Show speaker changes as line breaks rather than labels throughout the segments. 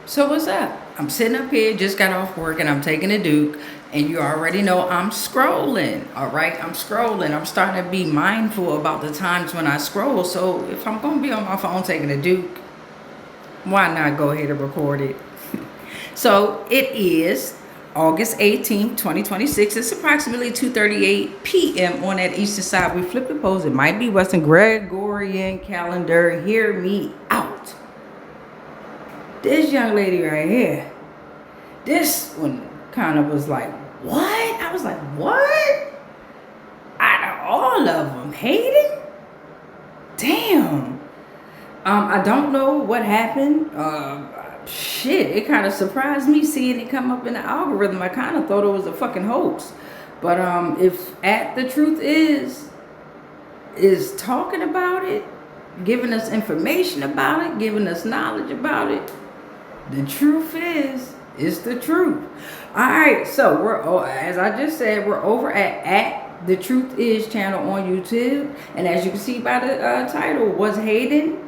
So what's up? I'm sitting up here, just got off work, and I'm taking a Duke. And you already know I'm scrolling. All right, I'm scrolling. I'm starting to be mindful about the times when I scroll. So if I'm gonna be on my phone taking a Duke, why not go ahead and record it? So it is August 18th, 2026. It's approximately 2:38 p.m. on that eastern side. We flip the poles. It might be Western Gregorian calendar. Hear me out. This young lady right here, this one kind of was like, what? I was like, what? Out of all of them, Hayden? Damn. I don't know what happened. Shit, it kind of surprised me seeing it come up in the algorithm. I kind of thought it was a fucking hoax. But if at the truth is talking about it, giving us information about it, giving us knowledge about it, the truth is the truth. All right, so we're, as I just said, we're over at the Truth Is channel on YouTube, and as you can see by the title, was Hayden.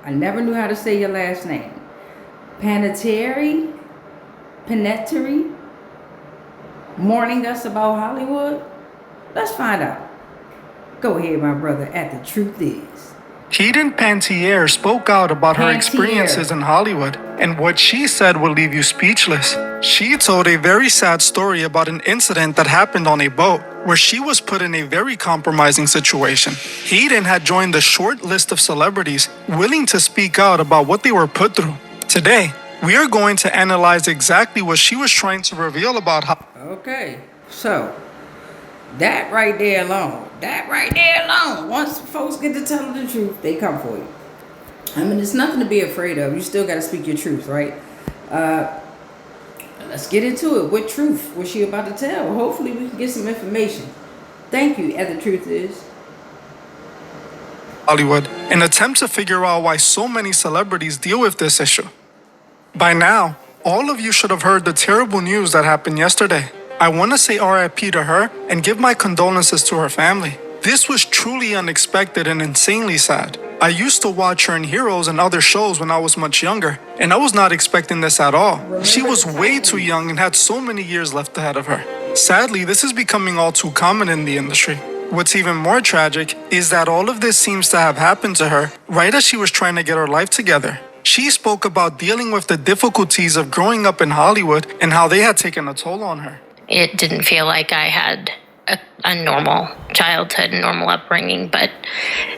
I never knew how to say your last name. Panettiere, warning us about Hollywood. Let's find out. Go ahead, my brother. At the Truth Is.
HAYDEN Panettirre spoke out about her experiences in Hollywood, and what she said will leave you speechless. She told a very sad story about an incident that happened on a boat, where she was put in a very compromising situation. HAYDEN had joined the short list of celebrities willing to speak out about what they were put through. Today, we are going to analyze exactly what she was trying to reveal about how.
Okay, so that right there alone, once folks get to tell the truth, they come for you. I mean, it's nothing to be afraid of. You still got to speak your truth, right? Let's get into it. What truth was she about to tell? Hopefully we can get some information. Thank you, and the truth is
Hollywood, an attempt to figure out why so many celebrities deal with this issue. By now, all of you should have heard the terrible news that happened yesterday. I want to say RIP to her and give my condolences to her family. This was truly unexpected and insanely sad. I used to watch her in Heroes and other shows when I was much younger, and I was not expecting this at all. She was way too young and had so many years left ahead of her. Sadly, this is becoming all too common in the industry. What's even more tragic is that all of this seems to have happened to her right as she was trying to get her life together. She spoke about dealing with the difficulties of growing up in Hollywood and how they had taken a toll on her.
It didn't feel like I had a normal childhood, normal upbringing, but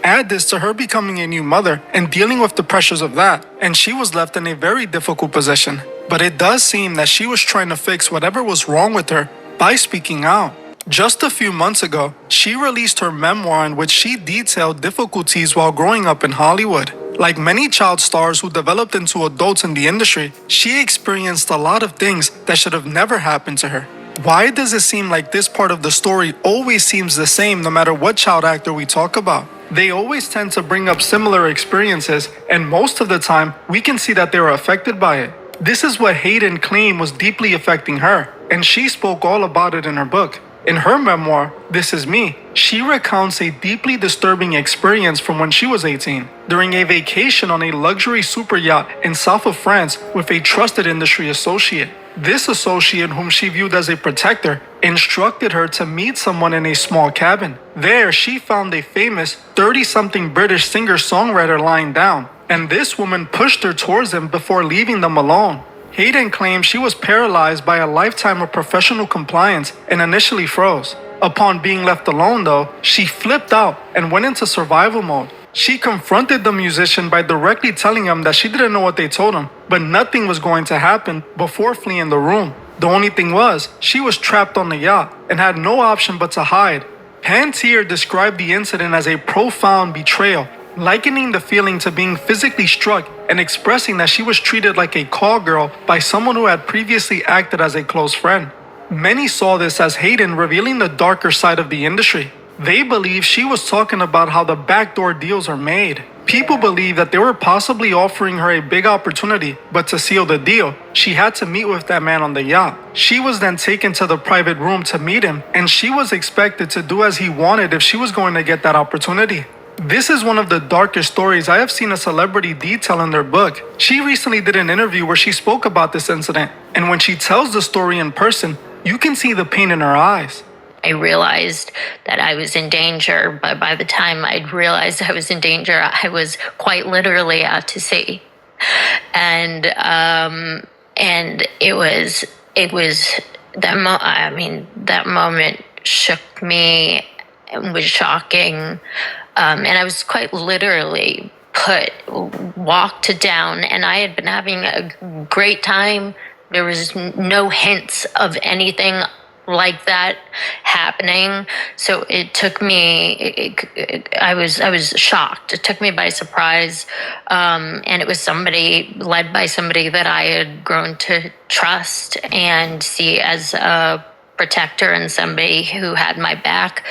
add this to her becoming a new mother and dealing with the pressures of that, and she was left in a very difficult position. But it does seem that she was trying to fix whatever was wrong with her by speaking out. Just a few months ago, she released her memoir in which she detailed difficulties while growing up in Hollywood. Like many child stars who developed into adults in the industry, she experienced a lot of things that should have never happened to her. Why does it seem like this part of the story always seems the same no matter what child actor we talk about? They always tend to bring up similar experiences, and most of the time, we can see that they were affected by it. This is what Hayden claimed was deeply affecting her, and she spoke all about it in her book. In her memoir, This Is Me, she recounts a deeply disturbing experience from when she was 18, during a vacation on a luxury super yacht in south of France with a trusted industry associate. This associate, whom she viewed as a protector, instructed her to meet someone in a small cabin. There, she found a famous 30-something British singer-songwriter lying down, and this woman pushed her towards him before leaving them alone. Hayden claimed she was paralyzed by a lifetime of professional compliance and initially froze. Upon being left alone, though, she flipped out and went into survival mode. She confronted the musician by directly telling him that she didn't know what they told him, but nothing was going to happen before fleeing the room. The only thing was, she was trapped on the yacht and had no option but to hide. Panettirre described the incident as a profound betrayal, likening the feeling to being physically struck and expressing that she was treated like a call girl by someone who had previously acted as a close friend. Many saw this as Hayden revealing the darker side of the industry. They believe she was talking about how the backdoor deals are made. People believe that they were possibly offering her a big opportunity, but to seal the deal, she had to meet with that man on the yacht. She was then taken to the private room to meet him, and she was expected to do as he wanted if she was going to get that opportunity. This is one of the darkest stories I have seen a celebrity detail in their book. She recently did an interview where she spoke about this incident, and when she tells the story in person, you can see the pain in her eyes.
I realized that I was in danger, but by the time I'd realized I was in danger, I was quite literally out to sea. And it was that moment shook me and was shocking. And I was quite literally walked down, and I had been having a great time. There was no hints of anything like that happening. So it took me, I was shocked. It took me by surprise. And it was led by somebody that I had grown to trust and see as a protector and somebody who had my back.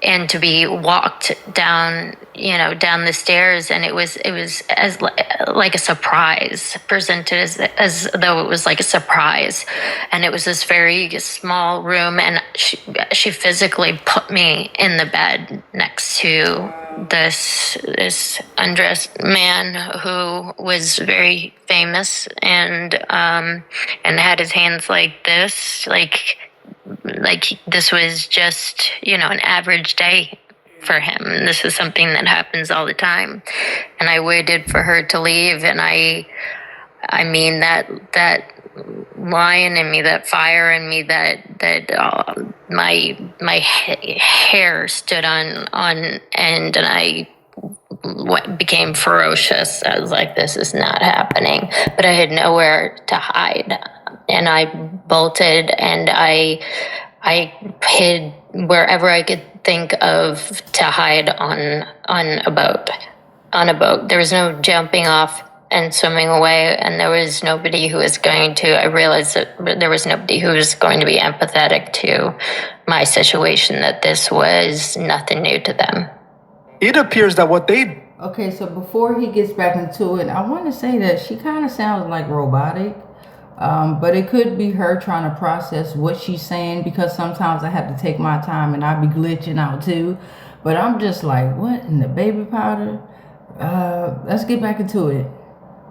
And to be walked down the stairs, and it was as like a surprise, presented as though it was like a surprise. And it was this very small room, and she physically put me in the bed next to this undressed man who was very famous and had his hands like this, like this was just, an average day for him. And this is something that happens all the time. And I waited for her to leave. And I mean, that lion in me, that fire in me, that my hair stood on end, and I became ferocious. I was like, this is not happening. But I had nowhere to hide. And I bolted, and I hid wherever I could think of to hide on a boat. There was no jumping off and swimming away, and there was nobody who was going to. I realized that there was nobody who was going to be empathetic to my situation. That this was nothing new to them.
It appears that what they...
Okay, so before he gets back into it, I want to say that she kind of sounds like robotic. But it could be her trying to process what she's saying, because sometimes I have to take my time and I be glitching out too. But I'm just like, what in the baby powder? Let's get back into it.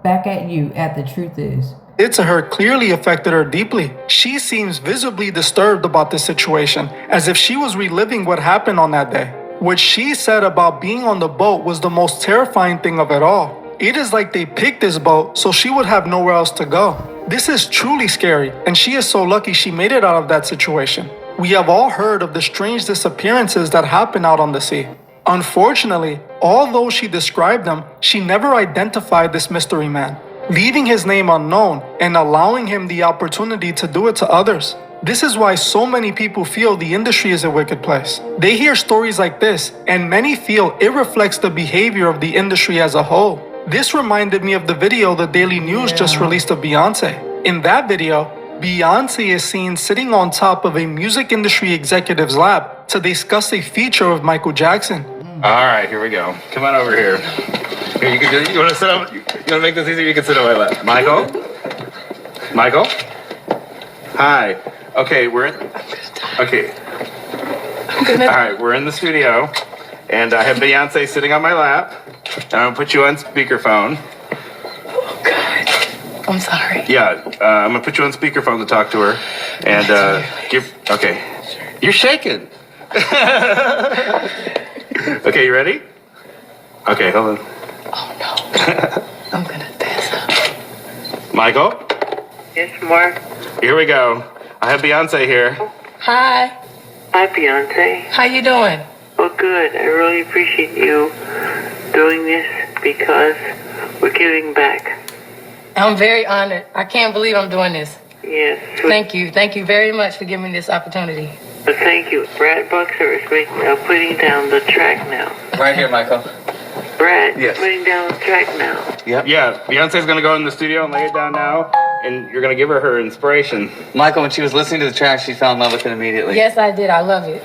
Back at you at the truth is.
It to her clearly affected her deeply. She seems visibly disturbed about this situation, as if she was reliving what happened on that day. What she said about being on the boat was the most terrifying thing of it all. It is like they picked this boat so she would have nowhere else to go. This is truly scary, and she is so lucky she made it out of that situation. We have all heard of the strange disappearances that happen out on the sea. Unfortunately, although she described them, she never identified this mystery man, leaving his name unknown and allowing him the opportunity to do it to others. This is why so many people feel the industry is a wicked place. They hear stories like this, and many feel it reflects the behavior of the industry as a whole. This reminded me of the video the Daily News just released of Beyonce. In that video, Beyonce is seen sitting on top of a music industry executive's lap to discuss a feature of Michael Jackson.
All right, here we go. Come on over here. Here, you want to sit up? You want to make this easier? You can sit on my lap. Michael? Hi. Okay, okay. All right, we're in the studio, and I have Beyonce sitting on my lap. And I'm gonna put you on speakerphone.
Oh God, I'm sorry.
Yeah, I'm gonna put you on speakerphone to talk to her, and Okay, you're shaking. Okay, you ready? Okay, hold on.
Oh no, I'm gonna pass out.
Michael.
Yes, Mark.
Here we go. I have Beyonce here.
Hi.
Hi, Beyonce.
How you doing?
Well, good. I really appreciate you doing this because we're giving back.
I'm very honored. I can't believe I'm doing this.
Yes.
Thank you. Thank you very much for giving me this opportunity.
Well, thank you. Brad Buxer is putting down the track now.
Right here, Michael.
Brad,
Yes.
putting down the track now.
Yep.
Yeah, Beyonce's gonna go in the studio and lay it down now, and you're gonna give her inspiration.
Michael, when she was listening to the track, she fell in love with it immediately.
Yes, I did. I love it.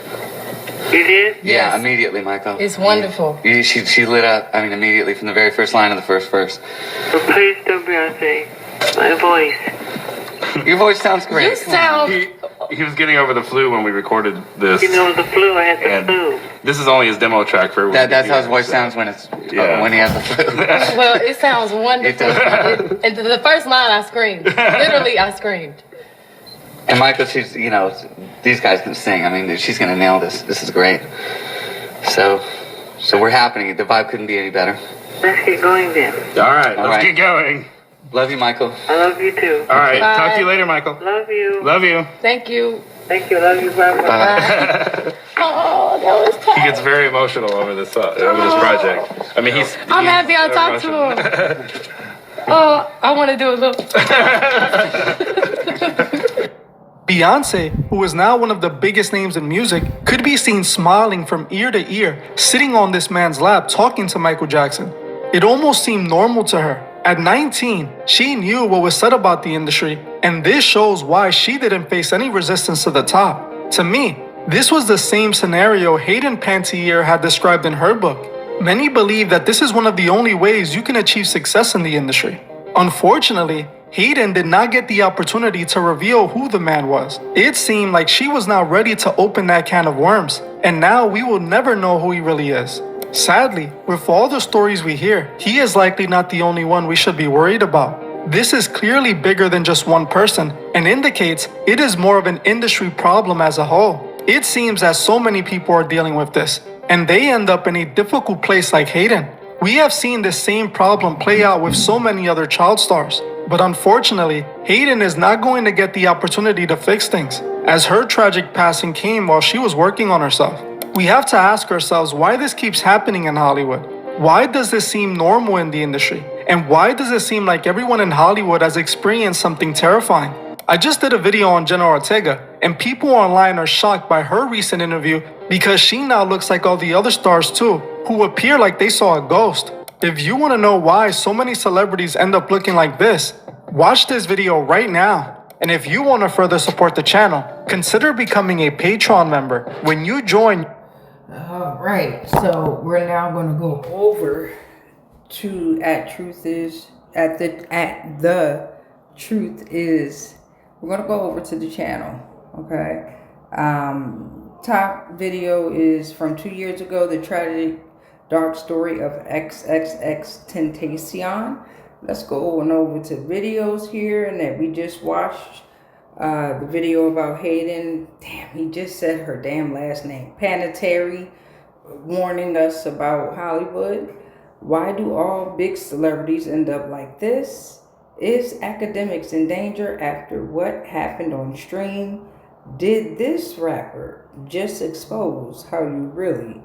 You did?
Yeah,
Yes.
immediately, Michael.
It's wonderful.
She lit up, immediately from the very first line of the first verse.
But please don't, Beyonce. My voice.
Your voice sounds great.
You sound.
He was getting over the flu when we recorded this.
You know, the flu, I had the
And-
flu.
This is only his demo track for.
That's how his voice sounds when it's when he has the flu.
Well, it sounds wonderful. And the first line, I screamed. Literally, I screamed.
And Michael, she's, these guys can sing. I mean, she's gonna nail this. This is great. So we're happening. The vibe couldn't be any better.
Let's get going then.
All right, let's
right.
get going.
Love you, Michael.
I love you too.
All right,
Bye.
talk to you later, Michael.
Love you.
Love you.
Thank you.
Thank you. Love you. Bye.
Oh, that was tough.
He gets very emotional over this project. I mean,
I'm happy I talked to him. Oh, I want to do a little.
Beyonce, who is now one of the biggest names in music, could be seen smiling from ear to ear, sitting on this man's lap talking to Michael Jackson. It almost seemed normal to her. At 19, she knew what was said about the industry, and this shows why she didn't face any resistance to the top. To me, this was the same scenario Hayden PANETIRRE had described in her book. Many believe that this is one of the only ways you can achieve success in the industry. Unfortunately, Hayden did not get the opportunity to reveal who the man was. It seemed like she was not ready to open that can of worms, and now we will never know who he really is. Sadly, with all the stories we hear, he is likely not the only one we should be worried about. This is clearly bigger than just one person and indicates it is more of an industry problem as a whole. It seems that so many people are dealing with this, and they end up in a difficult place like Hayden. We have seen this same problem play out with so many other child stars. But unfortunately, Hayden is not going to get the opportunity to fix things, as her tragic passing came while she was working on herself. We have to ask ourselves why this keeps happening in Hollywood. Why does this seem normal in the industry? And why does it seem like everyone in Hollywood has experienced something terrifying? I just did a video on Jenna Ortega, and people online are shocked by her recent interview because she now looks like all the other stars too, who appear like they saw a ghost. If you want to know why so many celebrities end up looking like this, watch this video right now. And if you want to further support the channel, consider becoming a Patreon member. When you join...
All right, so we're now going to go over to the truth is. We're going to go over to the channel, okay? Top video is from 2 years ago, the tragic dark story of XXX Tentacion. Let's go on over to videos here, and that we just watched the video about Hayden. Damn, he just said her damn last name. PANETIRRE, warning us about Hollywood. Why do all big celebrities end up like this? Is academics in danger after what happened on stream? Did this rapper just expose how you really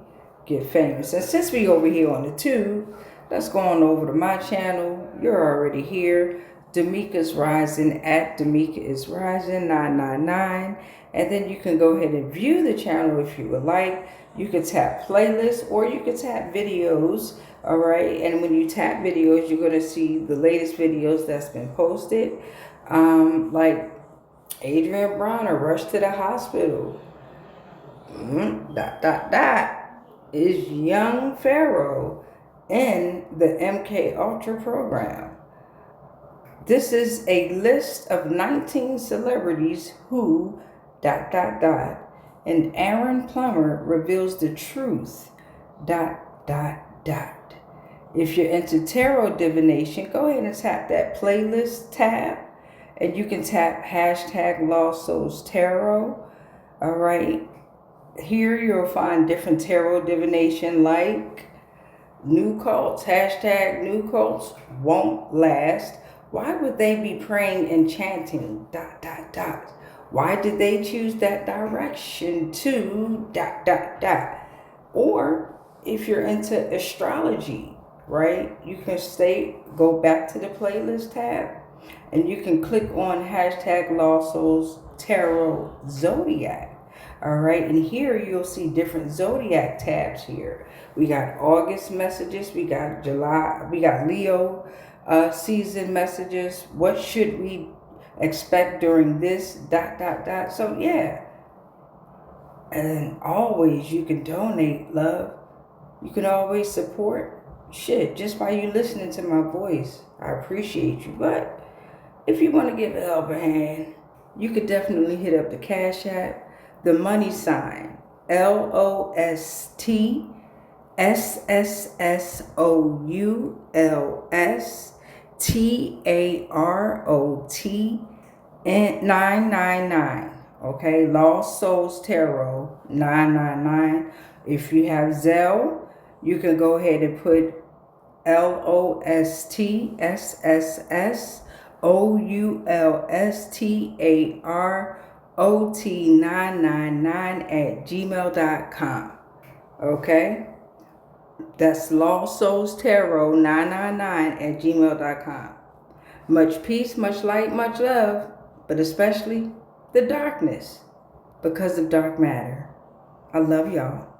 get famous? And since we over here on the tube, let's go on over to my channel. You're already here. Damika's Rising at Damika is Rising 999. And then you can go ahead and view the channel if you would like. You could tap playlist or you could tap videos. All right. And when you tap videos, you're going to see the latest videos that's been posted. Like Adrian Bronner rushed to the hospital. Is young Pharaoh in the MK Ultra program. This is a list of 19 celebrities who ... And Aaron Plummer reveals the truth ... If you're into tarot divination, go ahead and tap that playlist tab. And you can tap hashtag Lost Souls Tarot. All right. Here you'll find different tarot divination like new cults. Hashtag new cults won't last. Why would they be praying and chanting ... Why did they choose that direction to ... Or if you're into astrology, right? You can go back to the playlist tab and you can click on hashtag Lost Souls Tarot Zodiac. All right. And here you'll see different Zodiac tabs here. We got August messages. We got July. We got Leo season messages. What should we expect during this ... So yeah. And always you can donate, love. You can always support. Shit, just by you listening to my voice, I appreciate you. But if you want to give a helping hand, you could definitely hit up the Cash App, the money sign, LOSTSSOULSTAROT and 999. Okay, Lost Souls Tarot 999. If you have Zelle, you can go ahead and put LOSTSSOULSTAROT999 at gmail.com. Okay, that's Lost Souls Tarot 999 at gmail.com. Much peace, much light, much love, but especially the darkness because of dark matter. I love y'all.